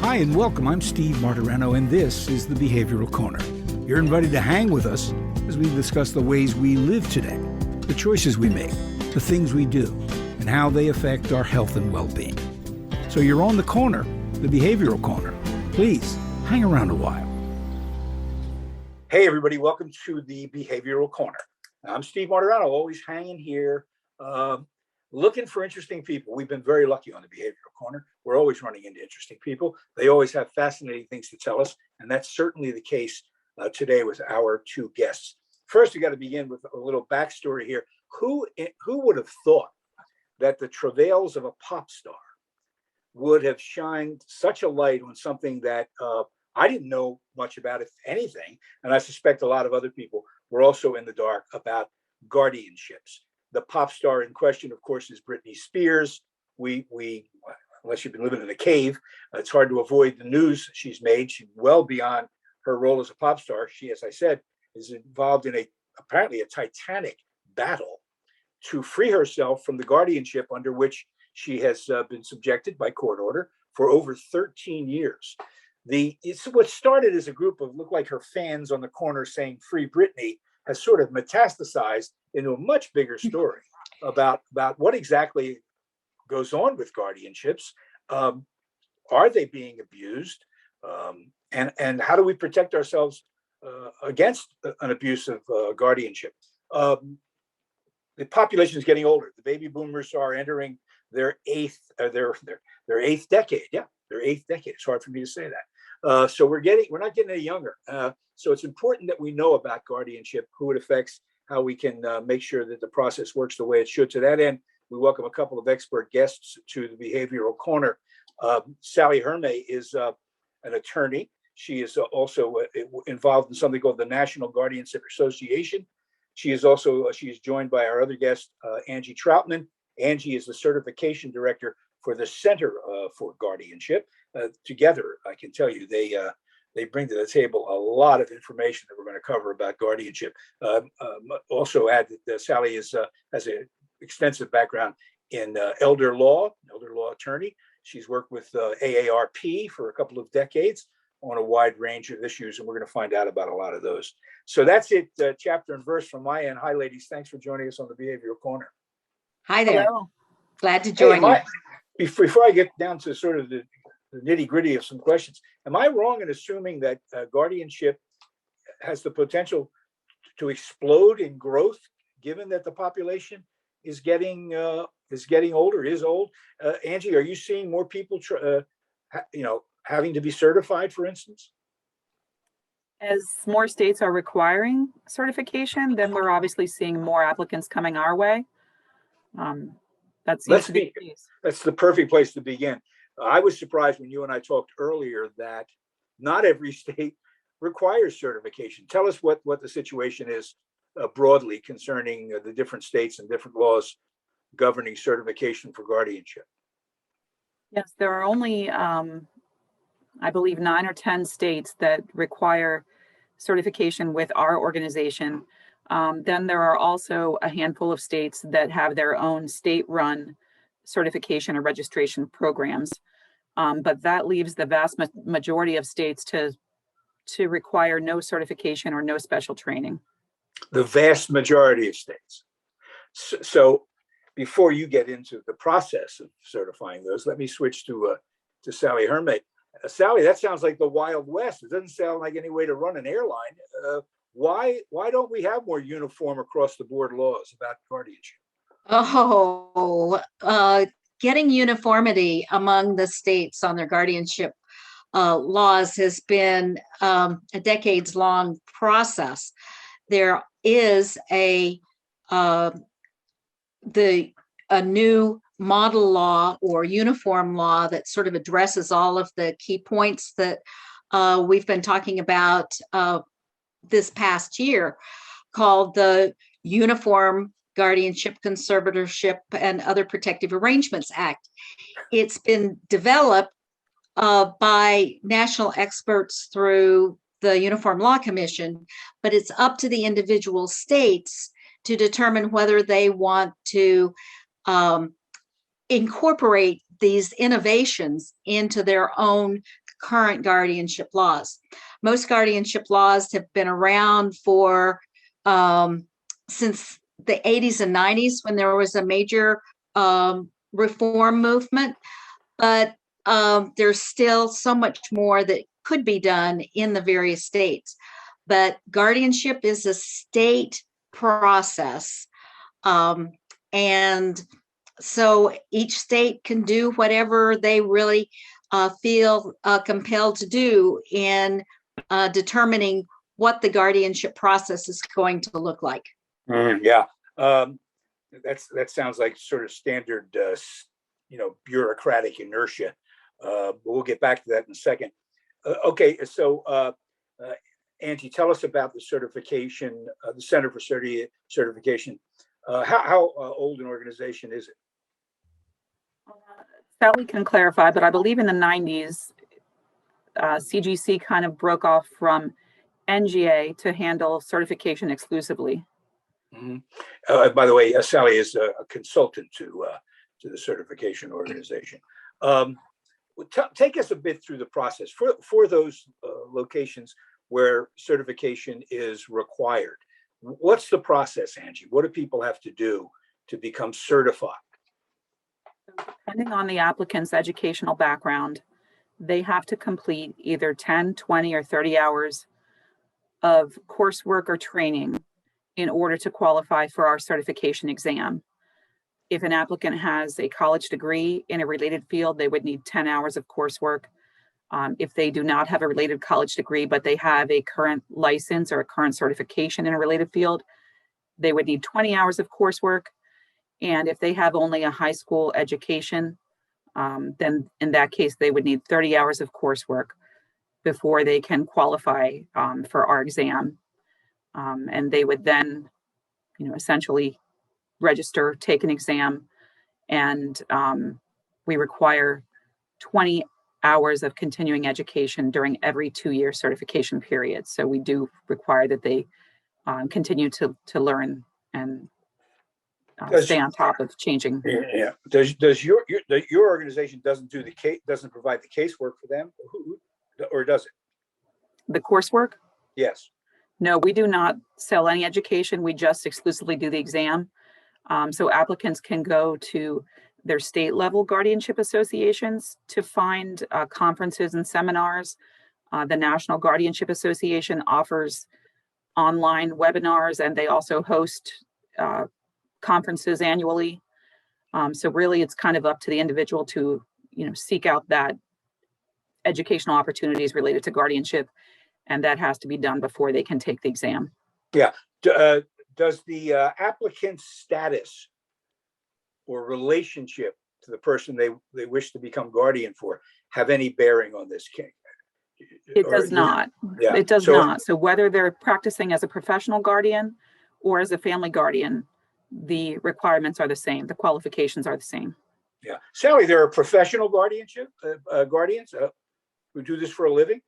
Hi and welcome. I'm Steve Martirano, and this is the Behavioral Corner. You're invited to hang with us as we discuss the ways we live today, the choices we make, the things we do, and how they affect our health and well-being. So you're on the corner, the Behavioral Corner. Please hang around a while. Hey everybody, welcome to the Behavioral Corner. I'm Steve Martirano, always hanging here, looking for interesting people. We've been very lucky on the Behavioral Corner. We're always running into interesting people. They always have fascinating things to tell us, and that's certainly the case today with our two guests. First, we got to begin with a little backstory here. Who would have thought that the travails of a pop star would have shined such a light on something that I didn't know much about, if anything, and I suspect a lot of other people were also in the dark about guardianships. The pop star in question, of course, is Britney Spears. We unless you've been living in a cave, it's hard to avoid the news she's made. She's well beyond her role as a pop star. She, as I said, is involved in apparently a titanic battle to free herself from the guardianship under which she has been subjected by court order for over 13 years. It's what started as a group of look like her fans on the corner saying "Free Britney" has sort of metastasized into a much bigger story about what exactly goes on with guardianships. Are they being abused? And how do we protect ourselves against an abuse of guardianship? The population is getting older. The baby boomers are entering their eighth decade. Yeah, their eighth decade. It's hard for me to say that. So we're not getting any younger. So it's important that we know about guardianship, who it affects, how we can make sure that the process works the way it should. To that end, we welcome a couple of expert guests to the Behavioral Corner. Sally Hurme is an attorney. She is also involved in something called the National Guardianship Association. She is joined by our other guest, Angie Troutman. Angie is the certification director for the Center for Guardianship. Together, I can tell you, they bring to the table a lot of information that we're going to cover about guardianship. Also add that Sally has an extensive background in elder law attorney. She's worked with AARP for a couple of decades on a wide range of issues, and we're going to find out about a lot of those. So that's it, chapter and verse from my end. Hi, ladies. Thanks for joining us on the Behavioral Corner. Hi there. Hello. Glad to join you. Before I get down to sort of the nitty gritty of some questions, am I wrong in assuming that guardianship has the potential to explode in growth, given that the population is getting older, is old? Angie, are you seeing more people, having to be certified, for instance? As more states are requiring certification, then we're obviously seeing more applicants coming our way. That's the perfect place to begin. I was surprised when you and I talked earlier that not every state requires certification. Tell us what the situation is broadly concerning the different states and different laws governing certification for guardianship. Yes, there are only, I believe, 9 or 10 states that require certification with our organization. Then there are also a handful of states that have their own state-run certification or registration programs. But that leaves the vast majority of states to require no certification or no special training. The vast majority of states. So before you get into the process of certifying those, let me switch to Sally Hurme. Sally, that sounds like the Wild West. It doesn't sound like any way to run an airline. Why don't we have more uniform across the board laws about guardianship? Getting uniformity among the states on their guardianship laws has been a decades-long process. There is a new model law or uniform law that sort of addresses all of the key points that we've been talking about this past year, called the Uniform Guardianship, Conservatorship, and Other Protective Arrangements Act. It's been developed by national experts through the Uniform Law Commission, but it's up to the individual states to determine whether they want to incorporate these innovations into their own current guardianship laws. Most guardianship laws have been around for since the 80s and 90s, when there was a major reform movement, but there's still so much more that could be done in the various states. But guardianship is a state process. And so each state can do whatever they really feel compelled to do in determining what the guardianship process is going to look like. Yeah, that sounds like sort of standard, bureaucratic inertia. But we'll get back to that in a second. Okay, so Angie, tell us about the certification, the Center for Certification. How old an organization is it? Sally can clarify, but I believe in the 90s, CGC kind of broke off from NGA to handle certification exclusively. Mm-hmm. By the way, Sally is a consultant to the certification organization. Take us a bit through the process for those locations where certification is required. What's the process, Angie? What do people have to do to become certified? Depending on the applicant's educational background, they have to complete either 10, 20, or 30 hours of coursework or training in order to qualify for our certification exam. If an applicant has a college degree in a related field, they would need 10 hours of coursework. If they do not have a related college degree, but they have a current license or a current certification in a related field, they would need 20 hours of coursework. And if they have only a high school education, then in that case, they would need 30 hours of coursework before they can qualify for our exam. And they would then, essentially register, take an exam, and we require 20 hours of continuing education during every 2-year certification period. So we do require that they continue to learn and stay on top of changing. Yeah. Does your organization doesn't provide the casework for them, or does it? The coursework? Yes. No, we do not sell any education. We just exclusively do the exam. So applicants can go to their state level guardianship associations to find conferences and seminars. The National Guardianship Association offers online webinars, and they also host conferences annually. So really it's kind of up to the individual to, seek out that educational opportunities related to guardianship. And that has to be done before they can take the exam. Yeah. Does the applicant's status or relationship to the person they wish to become guardian for have any bearing on this case? It does not. Yeah. It does not. So whether they're practicing as a professional guardian or as a family guardian, the requirements are the same. The qualifications are the same. Yeah. Sally, there are professional guardians who do this for a living?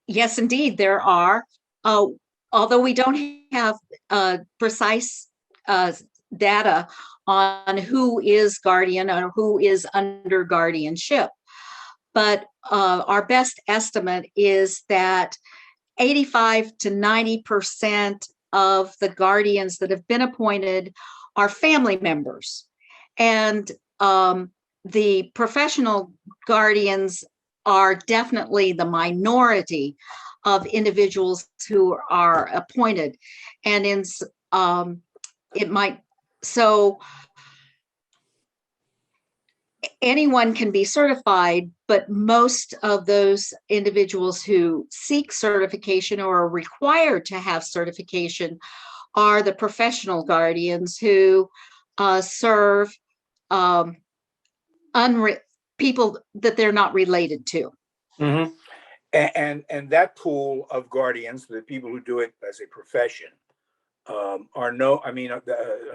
Yes, indeed, there are. Although we don't have precise data on who is guardian or who is under guardianship. But our best estimate is that 85 to 90% of the guardians that have been appointed are family members. And the professional guardians are definitely the minority of individuals who are appointed. And anyone can be certified, but most of those individuals who seek certification or are required to have certification are the professional guardians who serve people that they're not related to. Mm-hmm. And that pool of guardians, the people who do it as a profession, in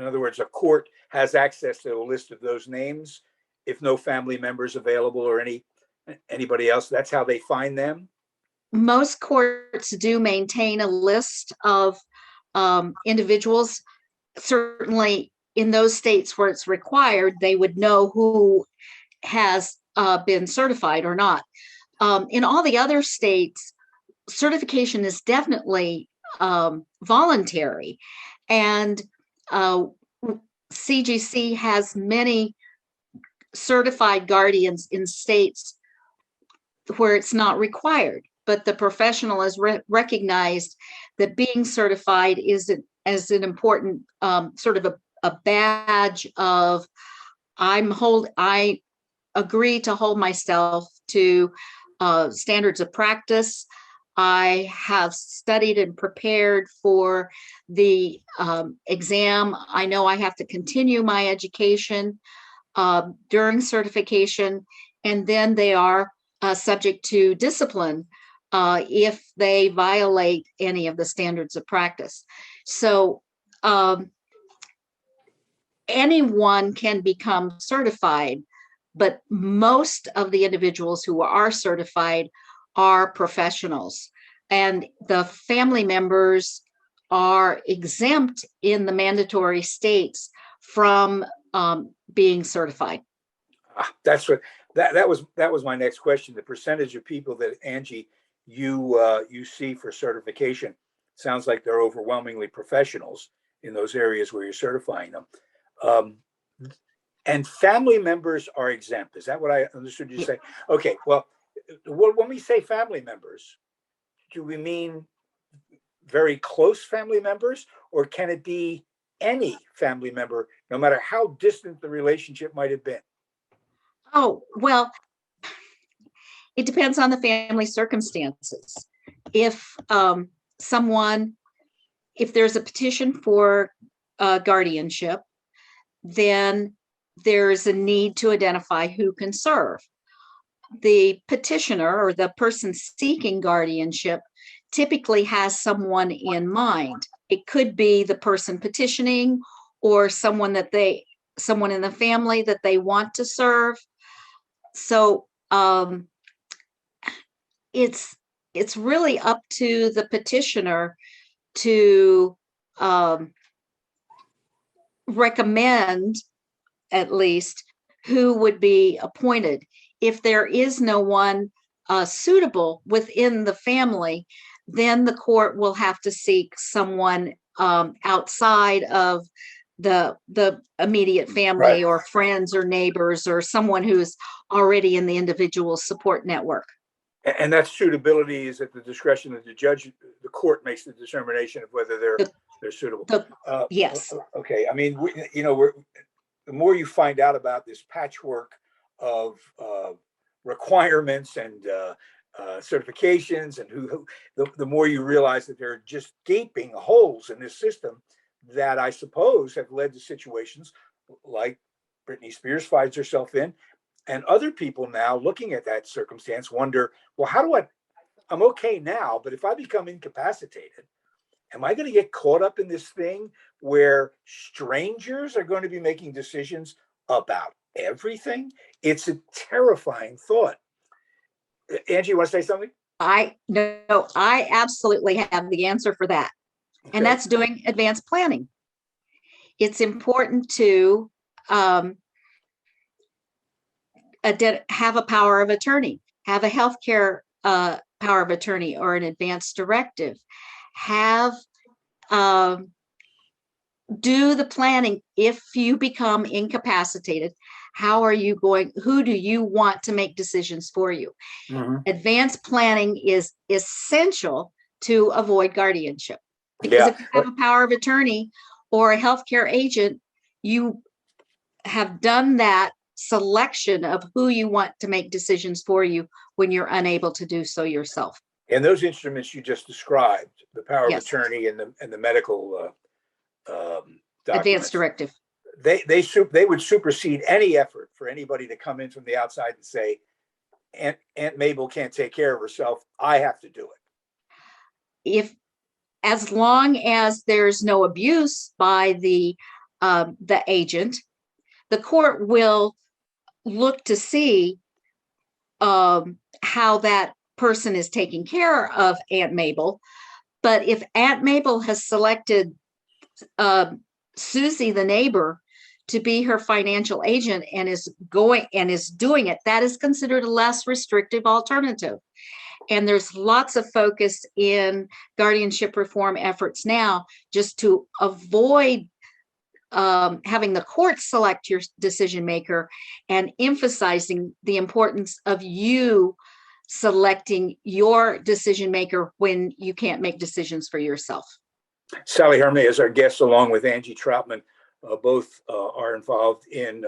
other words, a court has access to a list of those names if no family members available or anybody else. That's how they find them. Most courts do maintain a list of individuals. Certainly in those states where it's required, they would know who has been certified or not. In all the other states, certification is definitely voluntary, and CGC has many certified guardians in states where it's not required, but the professional has recognized that being certified is as an important sort of a badge of I agree to hold myself to standards of practice. I have studied and prepared for the exam. I know I have to continue my education during certification, and then they are subject to discipline if they violate any of the standards of practice. So anyone can become certified, but most of the individuals who are certified are professionals, and the family members are exempt in the mandatory states from being certified. That's what that was my next question. The percentage of people that, Angie, you see for certification sounds like they're overwhelmingly professionals in those areas where you're certifying them. And family members are exempt. Is that what I understood you say? Okay, well, when we say family members, do we mean very close family members, or can it be any family member, no matter how distant the relationship might have been? Oh, well, it depends on the family circumstances. If if there's a petition for guardianship, then there's a need to identify who can serve. The petitioner or the person seeking guardianship typically has someone in mind. It could be the person petitioning or someone in the family that they want to serve. So it's really up to the petitioner to recommend at least who would be appointed. If there is no one suitable within the family, then the court will have to seek someone outside of the immediate family, right, or friends or neighbors or someone who's already in the individual support network. And that suitability is at the discretion of the judge. The court makes the determination of whether they're suitable. Yes. Okay. I mean, the more you find out about this patchwork of requirements and certifications, and the more you realize that there are just gaping holes in this system that I suppose have led to situations like Britney Spears finds herself in, and other people now looking at that circumstance wonder, well, I'm okay now, but if I become incapacitated, am I going to get caught up in this thing where strangers are going to be making decisions about everything? It's a terrifying thought. Angie, you want to say something? I absolutely have the answer for that. Okay. And that's doing advanced planning. It's important to have a power of attorney, have a healthcare power of attorney or an advance directive, do the planning. If you become incapacitated, who do you want to make decisions for you? Mm-hmm. Advanced planning is essential to avoid guardianship, because if you have a power of attorney or a healthcare agent, you have done that selection of who you want to make decisions for you when you're unable to do so yourself. And those instruments you just described, the power of attorney and the medical advance directive, they would supersede any effort for anybody to come in from the outside and say, Aunt Mabel can't take care of herself, I have to do it. As long as there's no abuse by the agent, the court will look to see how that person is taking care of Aunt Mabel. But if Aunt Mabel has selected Susie, the neighbor, to be her financial agent and is doing it, that is considered a less restrictive alternative. And there's lots of focus in guardianship reform efforts now just to avoid having the court select your decision maker and emphasizing the importance of you selecting your decision maker when you can't make decisions for yourself. Sally Hurme is our guest, along with Angie Troutman. Both are involved in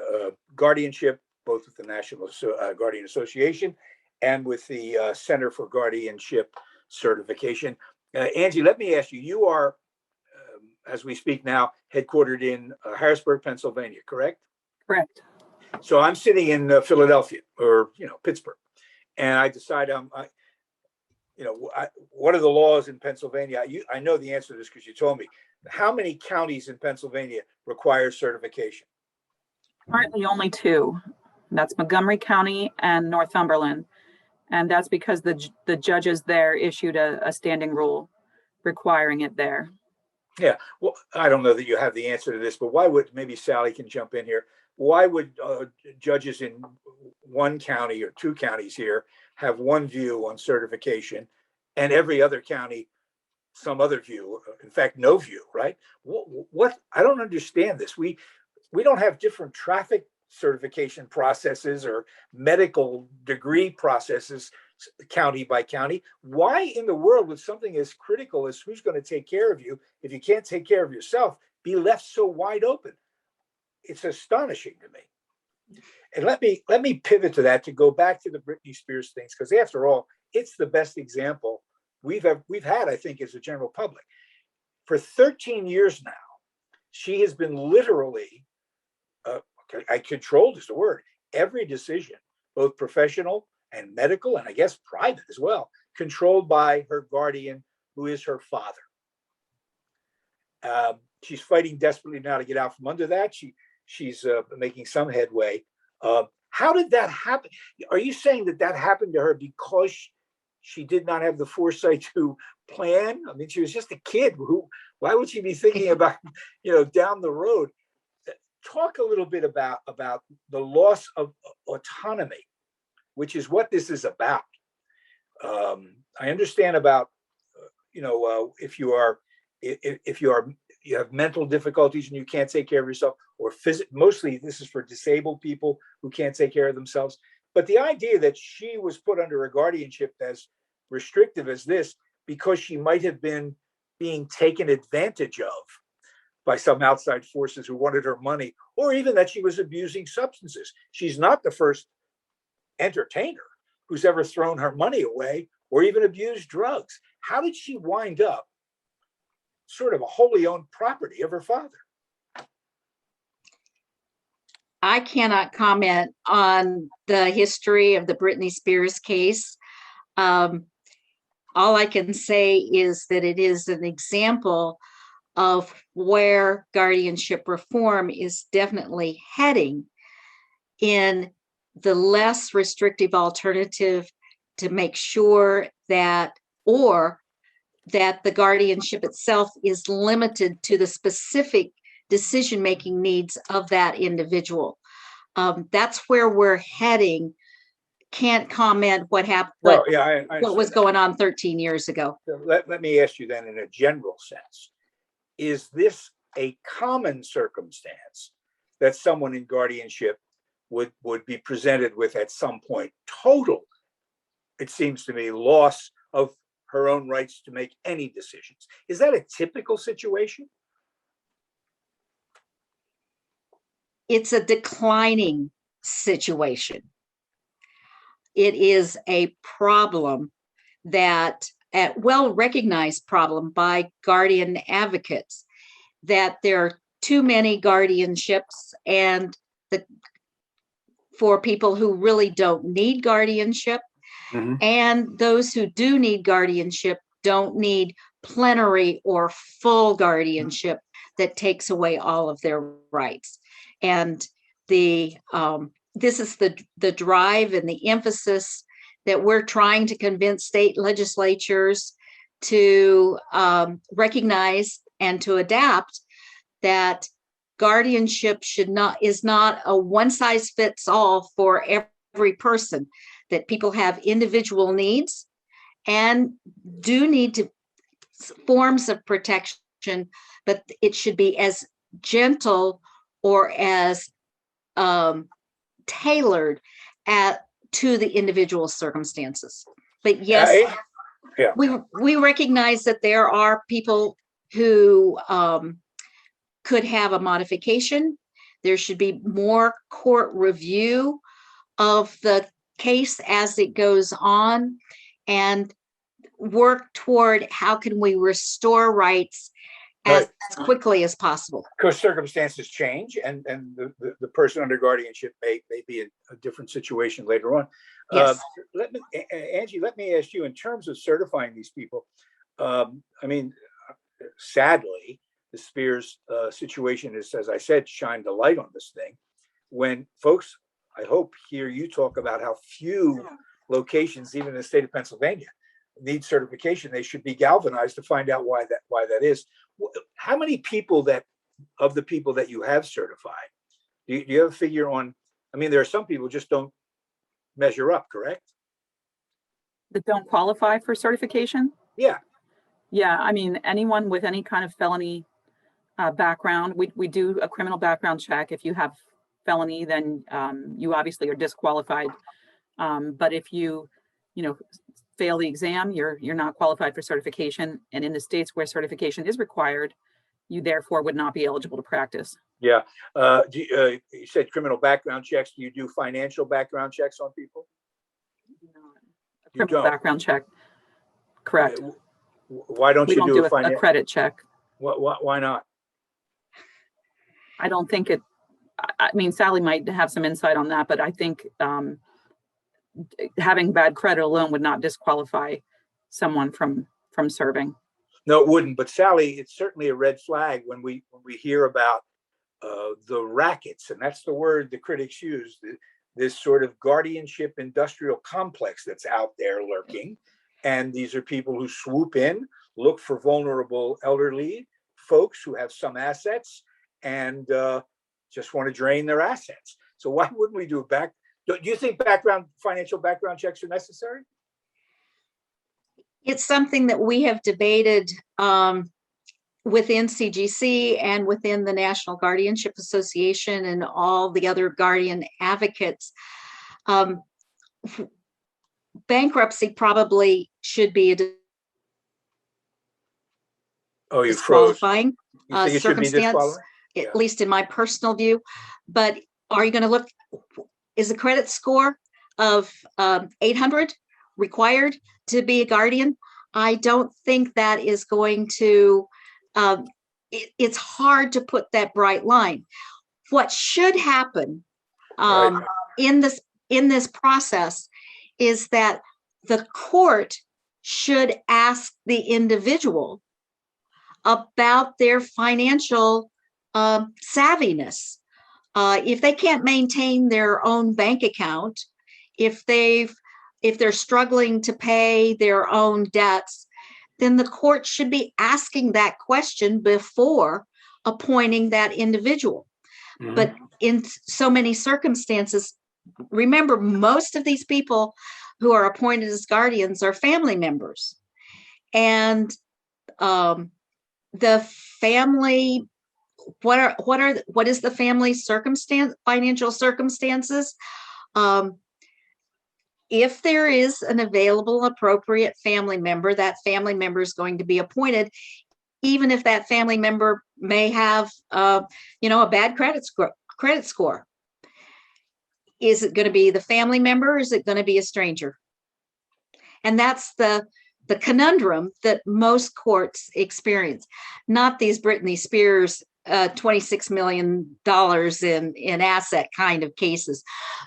guardianship, both with the National Guardian Association and with the Center for Guardianship Certification. Angie, let me ask you, you are, as we speak now, headquartered in Harrisburg, Pennsylvania, correct? Correct. So I'm sitting in Philadelphia or, Pittsburgh, and I decide what are the laws in Pennsylvania? I know the answer to this because you told me. How many counties in Pennsylvania require certification? Currently only 2. That's Montgomery County and Northumberland. And that's because the judges there issued a standing rule requiring it there. Yeah, well, I don't know that you have the answer to this, but why would, maybe Sally can jump in here, why would judges in one county or 2 counties here have one view on certification and every other county some other view, in fact, no view, right? What I don't understand this. We don't have different traffic certification processes or medical degree processes county by county. Why in the world would something as critical as who's going to take care of you, if you can't take care of yourself, be left so wide open? It's astonishing to me. And let me pivot to that, to go back to the Britney Spears things, because after all, it's the best example we've had, I think, as a general public. For 13 years now, she has been literally, controlled is the word, every decision, both professional and medical, and I guess private as well, controlled by her guardian, who is her father. She's fighting desperately now to get out from under that. She's making some headway. How did that happen? Are you saying that happened to her because she did not have the foresight to plan? I mean, she was just a kid. Why would she be thinking about, down the road? Talk a little bit about the loss of autonomy, which is what this is about. I understand about, if you have mental difficulties and you can't take care of yourself, or mostly this is for disabled people who can't take care of themselves. But the idea that she was put under a guardianship as restrictive as this because she might have been being taken advantage of by some outside forces who wanted her money, or even that she was abusing substances. She's not the first entertainer who's ever thrown her money away or even abused drugs. How did she wind up sort of a wholly owned property of her father? I cannot comment on the history of the Britney Spears case. All I can say is that it is an example of where guardianship reform is definitely heading, in the less restrictive alternative to make sure that the guardianship itself is limited to the specific decision-making needs of that individual. That's where we're heading. Can't comment what happened, what was going on 13 years ago. Let me ask you then, in a general sense, is this a common circumstance that someone in guardianship would be presented with at some point? Total, it seems to me, loss of her own rights to make any decisions. Is that a typical situation? It's a declining situation. It is a problem that, a well-recognized problem by guardian advocates, that there are too many guardianships, and for people who really don't need guardianship, and those who do need guardianship don't need plenary or full guardianship that takes away all of their rights. And this is the drive and the emphasis that we're trying to convince state legislatures to recognize and to adapt, that guardianship is not a one size fits all for every person, that people have individual needs and do need to forms of protection, but it should be as gentle or as tailored to the individual circumstances. But yes, Yeah. we recognize that there are people who could have a modification. There should be more court review of the case as it goes on, and work toward how can we restore rights as quickly as possible. Because circumstances change, and the person under guardianship may be in a different situation later on. Yes. Angie, let me ask you, in terms of certifying these people, I mean, sadly, the Spears situation is, as I said, shined a light on this thing. When folks, I hope, hear you talk about how few locations, even in the state of Pennsylvania, need certification, they should be galvanized to find out why that is. How many people of the people that you have certified, do you have a figure on? I mean, there are some people who just don't measure up, correct? That don't qualify for certification? Yeah. Yeah, I mean, anyone with any kind of felony background, we do a criminal background check. If you have felony, then you obviously are disqualified. But if you fail the exam, you're not qualified for certification. And in the states where certification is required, you therefore would not be eligible to practice. Yeah. You said criminal background checks. Do you do financial background checks on people? A criminal background check. Correct. Why don't you do a credit check? Why not? I don't think I mean, Sally might have some insight on that, but I think having bad credit alone would not disqualify someone from serving. No, it wouldn't. But Sally, it's certainly a red flag when we hear about the rackets, and that's the word the critics use, this sort of guardianship industrial complex that's out there lurking. And these are people who swoop in, look for vulnerable elderly folks who have some assets and just want to drain their assets. So why wouldn't we do do you think financial background checks are necessary? It's something that we have debated within CGC and within the National Guardianship Association and all the other guardian advocates. Bankruptcy probably should be a disqualifying circumstance, at least in my personal view. But are you going to look, is a credit score of 800 required to be a guardian? I don't think that is going to, it's hard to put that bright line. What should happen in this process is that the court should ask the individual about their financial savviness. If they can't maintain their own bank account, if they're struggling to pay their own debts, then the court should be asking that question before appointing that individual. Mm-hmm. But in so many circumstances, remember, most of these people who are appointed as guardians are family members. And the family, what is the family financial circumstances? If there is an available, appropriate family member, that family member is going to be appointed, even if that family member may have, a bad credit score. Is it going to be the family member, or is it going to be a stranger? And that's the conundrum that most courts experience. Not these Britney Spears $26 million in asset kind of cases.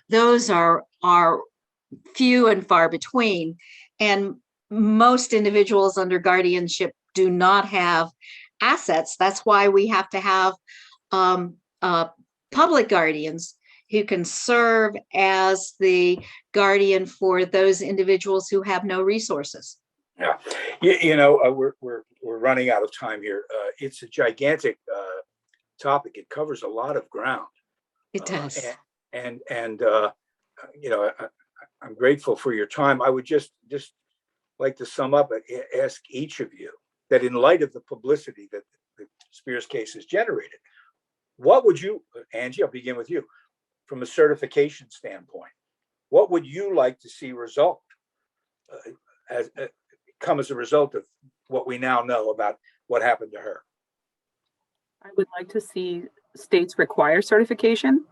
Those are few and far between, and most individuals under guardianship do not have assets. That's why we have to have public guardians who can serve as the guardian for those individuals who have no resources. Yeah, we're running out of time here. It's a gigantic topic. It covers a lot of ground. It does. And I'm grateful for your time. I would just like to sum up and ask each of you that in light of the publicity that the Spears case has generated, what would you, Angie, I'll begin with you, from a certification standpoint, what would you like to see come as a result of what we now know about what happened to her? I would like to see states require certification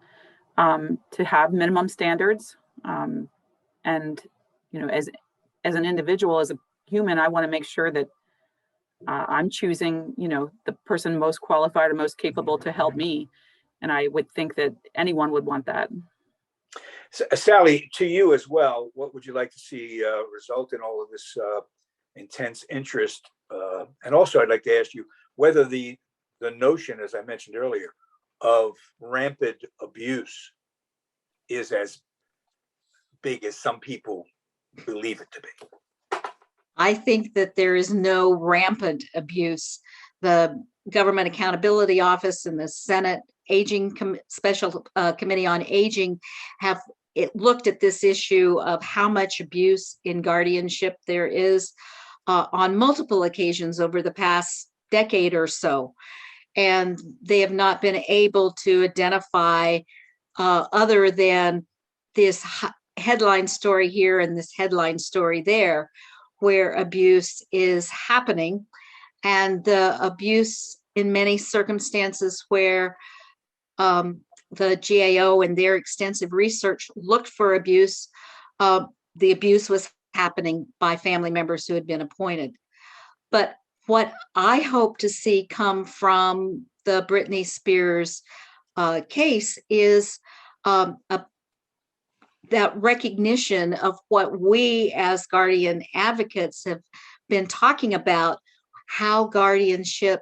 to have minimum standards. And, as an individual, as a human, I want to make sure that I'm choosing, the person most qualified or most capable to help me. And I would think that anyone would want that. Sally, to you as well, what would you like to see result in all of this intense interest? And also, I'd like to ask you whether the notion, as I mentioned earlier, of rampant abuse is as big as some people believe it to be. I think that there is no rampant abuse. The Government Accountability Office and the Senate Special Committee on Aging have looked at this issue of how much abuse in guardianship there is on multiple occasions over the past decade or so. And they have not been able to identify other than this headline story here and this headline story there, where abuse is happening. And the abuse in many circumstances where the GAO and their extensive research looked for abuse, the abuse was happening by family members who had been appointed. But what I hope to see come from the Britney Spears case is that recognition of what we as guardian advocates have been talking about, how guardianship,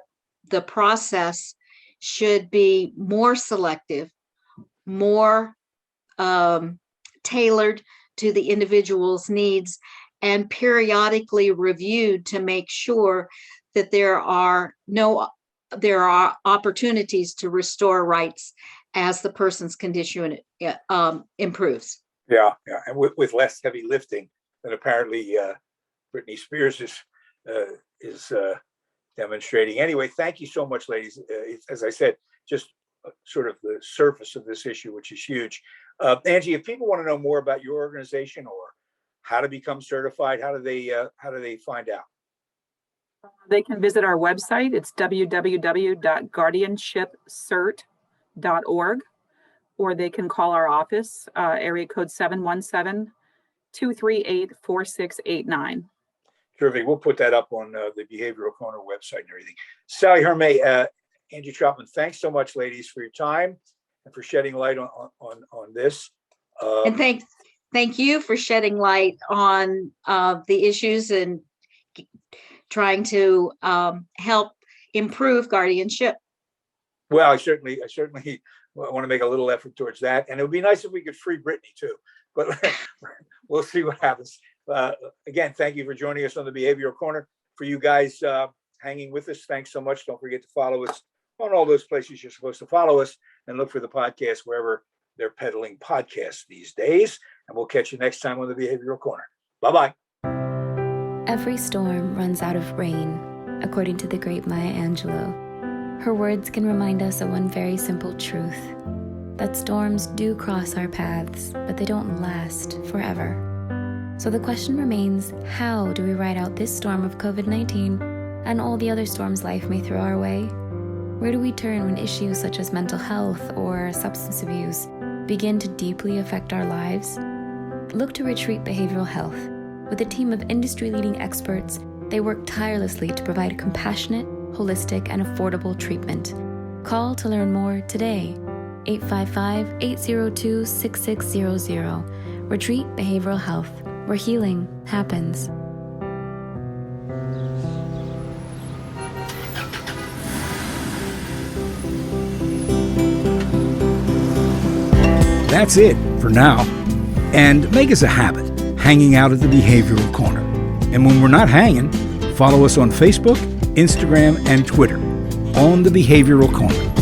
the process, should be more selective, more tailored to the individual's needs, and periodically reviewed to make sure that there are opportunities to restore rights as the person's condition improves. Yeah, and with less heavy lifting than apparently Britney Spears is demonstrating. Anyway, thank you so much, ladies. As I said, just sort of the surface of this issue, which is huge. Angie, if people want to know more about your organization or how to become certified, how do they find out? They can visit our website. It's www.guardianshipcert.org, or they can call our office, area code 717-238-4689. Terrific. We'll put that up on the Behavioral Corner website and everything. Sally, Hurme, Angie Troutman, thanks so much, ladies, for your time and for shedding light on this. And thank you for shedding light on the issues and trying to help improve guardianship. Well, I certainly want to make a little effort towards that. And it would be nice if we could free Britney too, but we'll see what happens. Again, thank you for joining us on the Behavioral Corner. For you guys hanging with us, thanks so much. Don't forget to follow us on all those places you're supposed to follow us, and look for the podcast wherever they're peddling podcasts these days. And we'll catch you next time on the Behavioral Corner. Bye-bye. Every storm runs out of rain, according to the great Maya Angelou. Her words can remind us of one very simple truth, that storms do cross our paths, but they don't last forever. So the question remains, how do we ride out this storm of COVID-19 and all the other storms life may throw our way? Where do we turn when issues such as mental health or substance abuse begin to deeply affect our lives? Look to Retreat Behavioral Health. With a team of industry-leading experts, they work tirelessly to provide compassionate, holistic, and affordable treatment. Call to learn more today. 855-802-6600. Retreat Behavioral Health, where healing happens. That's it for now. And make us a habit, hanging out at the Behavioral Corner. And when we're not hanging, follow us on Facebook, Instagram, and Twitter on the Behavioral Corner.